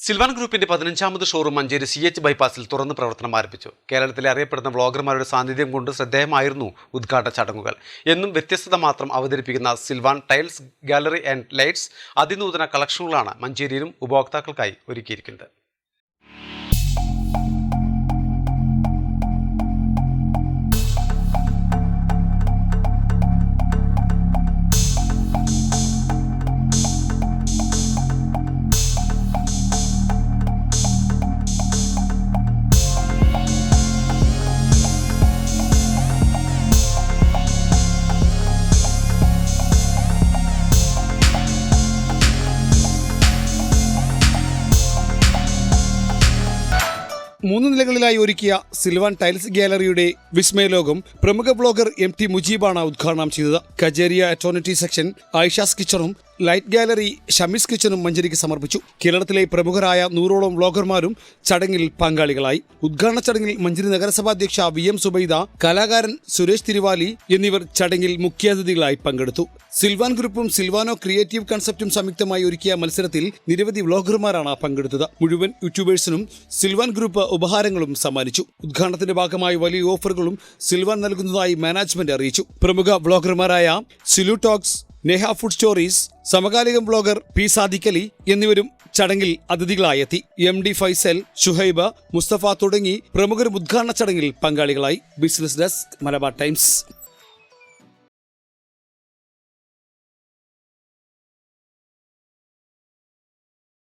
Silvan ഗ്രൂപ്പിന്റെ 15ാമത് showroom Manjeri CH ബൈപ്പാസിൽ തുറന്ന് പ്രവർത്തനം ആരംഭിച്ചു. കേരളത്തിലെ അറിയപ്പെടുന്ന വ്ളോഗർമാരുടെ സാന്നിധ്യം കൊണ്ട് ശ്രദ്ധേയമായിരുന്നു ഉദ്ഘാടന ചടങ്ങുകൾ. എന്നും വ്യത്യസ്തത മാത്രം അവതരിപ്പിക്കുന്ന Silvan tiles gallery and lights അതിനൂതന കളക്ഷനുകളാണ് മഞ്ചേരിയിലും ഉപഭോക്താക്കൾക്കായി ഒരുക്കിയിരിക്കുന്നത്. മൂന്ന് നിലകളിലായി ഒരുക്കിയ സിൽവാൻ ടൈൽസ് ഗാലറിയുടെ വിസ്മയലോകം പ്രമുഖ ബ്ലോഗർ MT മുജീബാണ് ഉദ്ഘാടനം ചെയ്തത്. കജേരിയ എറ്റോണിറ്റി സെക്ഷൻ, ആയിഷാസ് കിച്ചണും ലൈറ്റ് ഗാലറി ഷമീസ് കിച്ചണും മഞ്ചേരിക്ക് സമർപ്പിച്ചു. കേരളത്തിലെ പ്രമുഖരായ 100ഓളം വ്ളോഗർമാരും ചടങ്ങിൽ പങ്കാളികളായി. ഉദ്ഘാടന ചടങ്ങിൽ മഞ്ചേരി നഗരസഭാ അധ്യക്ഷ VM സുബൈദ, കലാകാരൻ സുരേഷ് തിരുവാലി എന്നിവർ ചടങ്ങിൽ മുഖ്യാതിഥികളായി പങ്കെടുത്തു. സിൽവാൻ ഗ്രൂപ്പും സിൽവാനോ ക്രിയേറ്റീവ് കൺസെപ്റ്റും സംയുക്തമായി ഒരുക്കിയ മത്സരത്തിൽ നിരവധി വ്ളോഗർമാരാണ് പങ്കെടുത്തത്. മുഴുവൻ യൂട്യൂബേഴ്സിനും സിൽവാൻ ഗ്രൂപ്പ് ഉപഹാരങ്ങളും സമ്മാനിച്ചു. ഉദ്ഘാടനത്തിന്റെ ഭാഗമായി വലിയ ഓഫറുകളും സിൽവാൻ നൽകുന്നതായി മാനേജ്മെന്റ് അറിയിച്ചു. പ്രമുഖ വ്ളോഗർമാരായ Silu talks, Neha food stories, സമകാലിക വ്ളോഗർ P സാദിഖലി എന്നിവരും ചടങ്ങിൽ അതിഥികളായെത്തി. MD ഫൈസൽ, ഷുഹൈബ, മുസ്തഫ തുടങ്ങി പ്രമുഖരും ഉദ്ഘാടന ചടങ്ങിൽ പങ്കാളികളായി. Business desk, Malabar times.